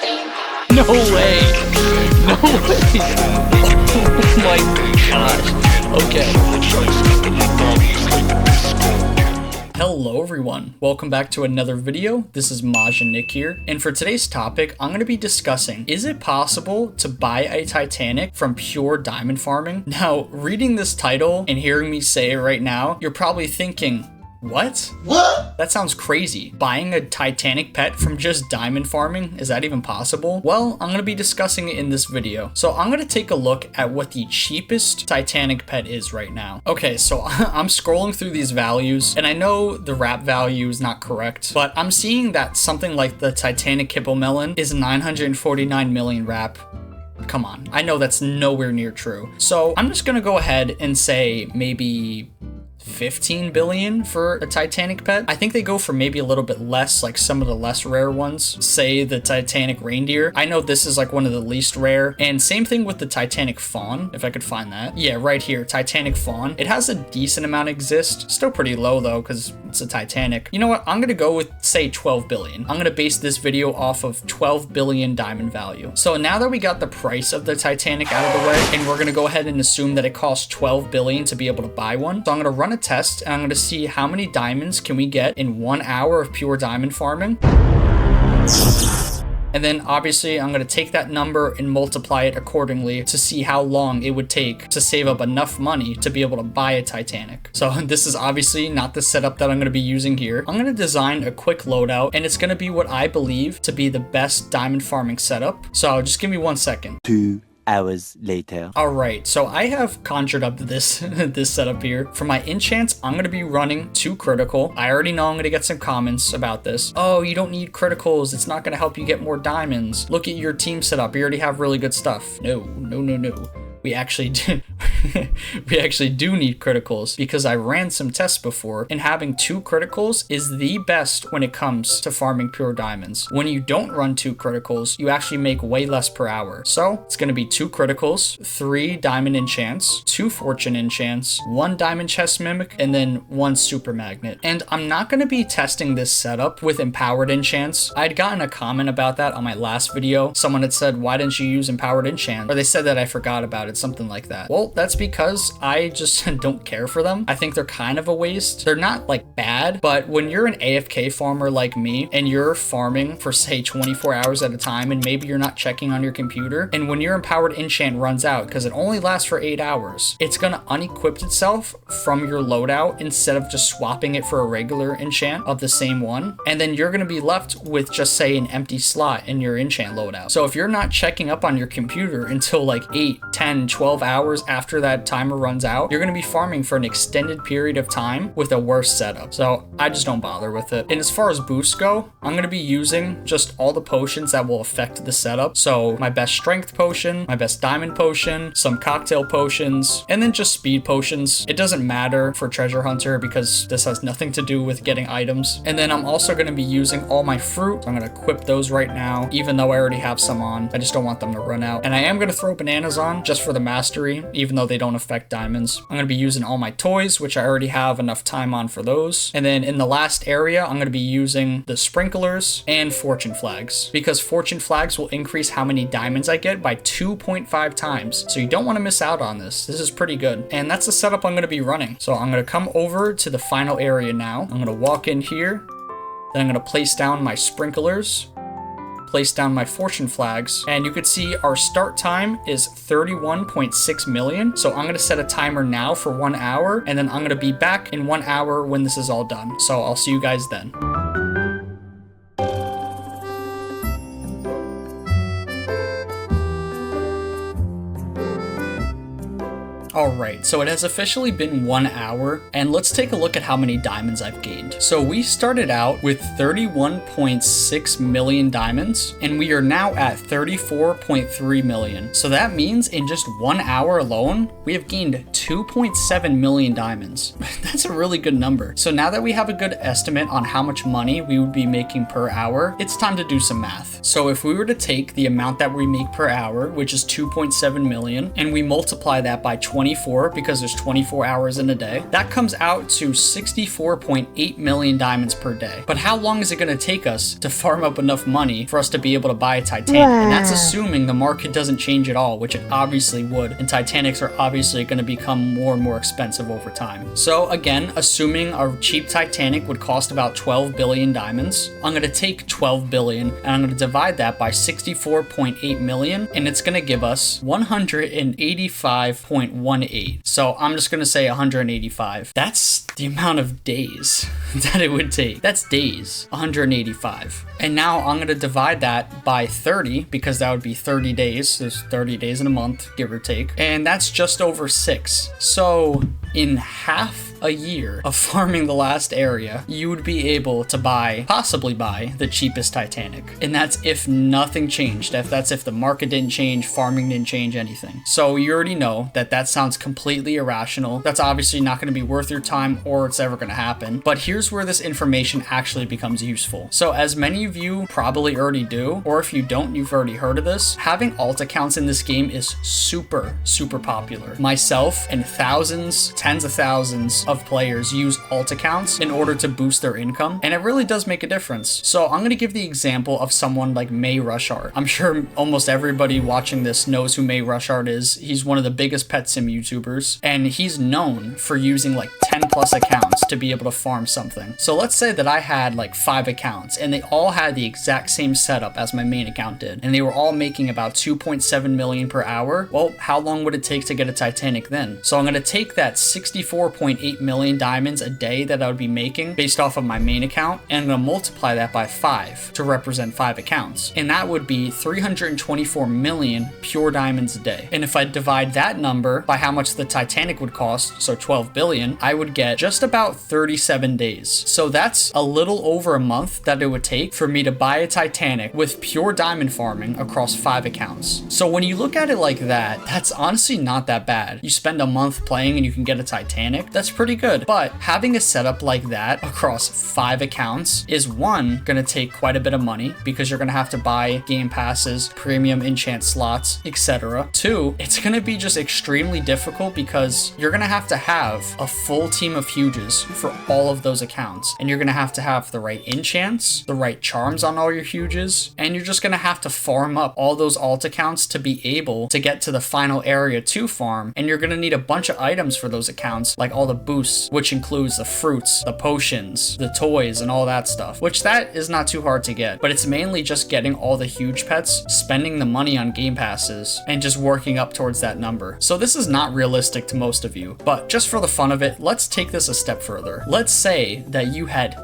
No way! No way! Oh my gosh. Okay. Hello everyone, welcome back to another video. This is Maj and Nick here, and for today's topic, I'm going to be discussing, is it possible to buy a Titanic from pure diamond farming? Now, reading this title and hearing me say it right now, you're probably thinking, what? That sounds crazy. Buying a Titanic pet from just diamond farming? Is that even possible? Well, I'm going to be discussing it in this video. So I'm going to take a look at what the cheapest Titanic pet is right now. Okay, so I'm scrolling through these values, and I know the wrap value is not correct, but I'm seeing that something like the Titanic Hippo Melon is 949 million wrap. Come on, I know that's nowhere near true. So I'm just going to go ahead and say maybe 15 billion for a Titanic pet. I think they go for maybe a little bit less, like some of the less rare ones, say the Titanic reindeer. I know this is like one of the least rare, and same thing with the Titanic fawn, if I could find that. Yeah, right here, Titanic fawn. It has a decent amount exist, still pretty low though, because it's a Titanic. You know what, I'm gonna go with, say, 12 billion. I'm gonna base this video off of 12 billion diamond value. So now that we got the price of the Titanic out of the way, and we're gonna go ahead and assume that it costs 12 billion to be able to buy one. So I'm gonna run a test, and I'm going to see how many diamonds can we get in 1 hour of pure diamond farming. And then obviously I'm going to take that number and multiply it accordingly to see how long it would take to save up enough money to be able to buy a Titanic. So this is obviously not the setup that I'm going to be using here. I'm going to design a quick loadout, and it's going to be what I believe to be the best diamond farming setup. So just give me 1 second. 2 hours later. All right, so I have conjured up this this setup here. For my enchants, I'm going to be running 2 critical. I already know I'm going to get some comments about this. Oh, you don't need criticals. It's not going to help you get more diamonds. Look at your team setup. You already have really good stuff. No. We actually do. We actually do need criticals, because I ran some tests before, and having 2 criticals is the best when it comes to farming pure diamonds. When you don't run 2 criticals, you actually make way less per hour. So it's going to be 2 criticals, 3 diamond enchants, 2 fortune enchants, 1 diamond chest mimic, and then 1 super magnet. And I'm not going to be testing this setup with empowered enchants. I'd gotten a comment about that on my last video. Someone had said, why didn't you use empowered enchant? Or they said that I forgot about it, something like that. Well, that's because I just don't care for them. I think they're kind of a waste. They're not like bad, but when you're an AFK farmer like me and you're farming for say 24 hours at a time, and maybe you're not checking on your computer, and when your empowered enchant runs out, because it only lasts for 8 hours, it's gonna unequip itself from your loadout instead of just swapping it for a regular enchant of the same one, and then you're gonna be left with just say an empty slot in your enchant loadout. So if you're not checking up on your computer until like 8, 10, 12 hours after that timer runs out, you're going to be farming for an extended period of time with a worse setup. So I just don't bother with it. And as far as boosts go, I'm going to be using just all the potions that will affect the setup. So my best strength potion, my best diamond potion, some cocktail potions, and then just speed potions. It doesn't matter for treasure hunter because this has nothing to do with getting items. And then I'm also going to be using all my fruit. So I'm going to equip those right now, even though I already have some on. I just don't want them to run out. And I am going to throw bananas on just for the mastery, even though they don't affect diamonds. I'm going to be using all my toys, which I already have enough time on for those. And then in the last area, I'm going to be using the sprinklers and fortune flags, because fortune flags will increase how many diamonds I get by 2.5 times. So you don't want to miss out on this. This is pretty good. And that's the setup I'm going to be running. So I'm going to come over to the final area now. I'm going to walk in here. Then I'm going to place down my sprinklers, place down my fortune flags, and you could see our start time is 31.6 million. So I'm going to set a timer now for 1 hour, and then I'm going to be back in 1 hour when this is all done. So I'll see you guys then. Alright, so it has officially been 1 hour, and let's take a look at how many diamonds I've gained. So we started out with 31.6 million diamonds, and we are now at 34.3 million. So that means in just 1 hour alone, we have gained 2.7 million diamonds. That's a really good number. So now that we have a good estimate on how much money we would be making per hour, it's time to do some math. So if we were to take the amount that we make per hour, which is 2.7 million, and we multiply that by 20 24 because there's 24 hours in a day. That comes out to 64.8 million diamonds per day. But how long is it going to take us to farm up enough money for us to be able to buy a Titanic? And that's assuming the market doesn't change at all, which it obviously would. And Titanics are obviously going to become more and more expensive over time. So again, assuming a cheap Titanic would cost about 12 billion diamonds, I'm going to take 12 billion and I'm going to divide that by 64.8 million, and it's going to give us 185.18. So I'm just going to say 185. That's the amount of days that it would take. That's days, 185. And now I'm going to divide that by 30 because that would be 30 days. There's 30 days in a month, give or take. And that's just over 6. So in half a year of farming the last area, you would be able to possibly buy the cheapest Titanic. And that's if nothing changed. That's if the market didn't change, farming didn't change anything. So you already know that sounds completely irrational. That's obviously not going to be worth your time or it's ever going to happen. But here's where this information actually becomes useful. So as many of you probably already do, or if you don't, you've already heard of this, having alt accounts in this game is super, super popular. Myself and thousands, tens of thousands of players use alt accounts in order to boost their income, and it really does make a difference. So I'm going to give the example of someone like May Rushart. I'm sure almost everybody watching this knows who May Rushart is. He's one of the biggest pet sim YouTubers, and he's known for using like 10 plus accounts to be able to farm something. So let's say that I had like 5 accounts and they all had the exact same setup as my main account did, and they were all making about 2.7 million per hour. Well, how long would it take to get a Titanic then? So I'm going to take that 64.8 million diamonds a day that I would be making based off of my main account, and I'm going to multiply that by 5 to represent 5 accounts. And that would be 324 million pure diamonds a day. And if I divide that number by how much the Titanic would cost, so 12 billion, I would get just about 37 days. So that's a little over a month that it would take for me to buy a Titanic with pure diamond farming across 5 accounts. So when you look at it like that, that's honestly not that bad. You spend a month playing and you can get a Titanic. That's pretty good. But having a setup like that across 5 accounts is, one, going to take quite a bit of money because you're going to have to buy game passes, premium enchant slots, etc. 2, it's going to be just extremely difficult because you're going to have a full team of huges for all of those accounts, and you're going to have the right enchants, the right charms on all your huges, and you're just going to have to farm up all those alt accounts to be able to get to the final area to farm. And you're going to need a bunch of items for those accounts, like all the boosts, which includes the fruits, the potions, the toys, and all that stuff, which that is not too hard to get. But it's mainly just getting all the huge pets, spending the money on game passes, and just working up towards that number. So this is not realistic to most of you, but just for the fun of it, let's take this a step further. Let's say that you had,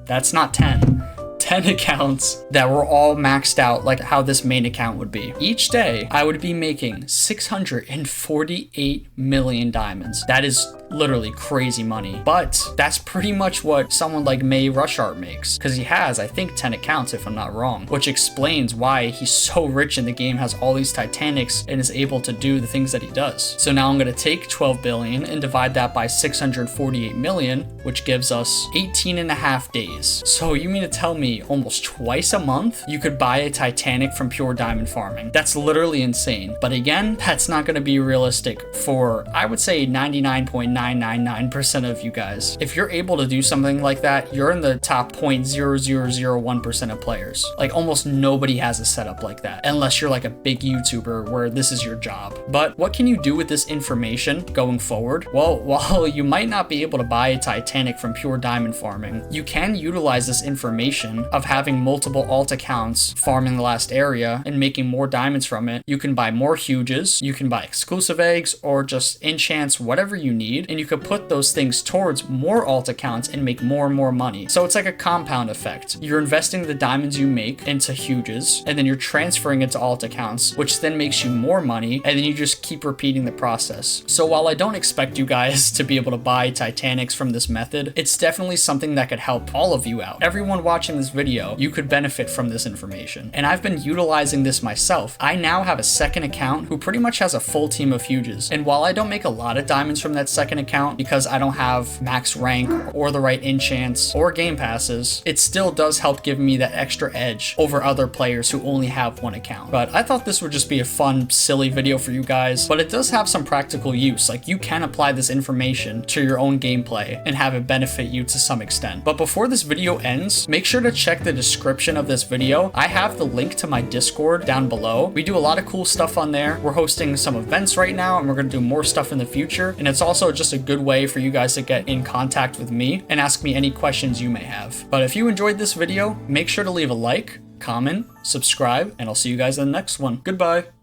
that's not 10 accounts that were all maxed out like how this main account would be. Each day, I would be making 648 million diamonds. That is literally crazy money. But that's pretty much what someone like May Rushart makes, because he has, I think, 10 accounts if I'm not wrong, which explains why he's so rich in the game, has all these Titanics, and is able to do the things that he does. So now I'm going to take 12 billion and divide that by 648 million, which gives us 18 and a half days. So you mean to tell me almost twice a month you could buy a Titanic from pure diamond farming? That's literally insane. But again, that's not going to be realistic for, I would say, 99.999% of you guys. If you're able to do something like that, you're in the top 0.0001% of players. Like almost nobody has a setup like that, unless you're like a big YouTuber where this is your job. But what can you do with this information going forward? Well, while you might not be able to buy a Titanic from pure diamond farming, you can utilize this information of having multiple alt accounts farming the last area and making more diamonds from it. You can buy more huges, you can buy exclusive eggs, or just enchants, whatever you need, and you could put those things towards more alt accounts and make more and more money. So it's like a compound effect. You're investing the diamonds you make into huges, and then you're transferring it to alt accounts, which then makes you more money, and then you just keep repeating the process. So while I don't expect you guys to be able to buy Titanics from this method, it's definitely something that could help all of you out. Everyone watching this video, you could benefit from this information. And I've been utilizing this myself. I now have a second account who pretty much has a full team of huges. And while I don't make a lot of diamonds from that second second account because I don't have max rank or the right enchants or game passes, it still does help give me that extra edge over other players who only have one account. But I thought this would just be a fun, silly video for you guys, but it does have some practical use. Like, you can apply this information to your own gameplay and have it benefit you to some extent. But before this video ends, make sure to check the description of this video. I have the link to my Discord down below. We do a lot of cool stuff on there. We're hosting some events right now, and we're going to do more stuff in the future. And it's also just a good way for you guys to get in contact with me and ask me any questions you may have. But if you enjoyed this video, make sure to leave a like, comment, subscribe, and I'll see you guys in the next one. Goodbye.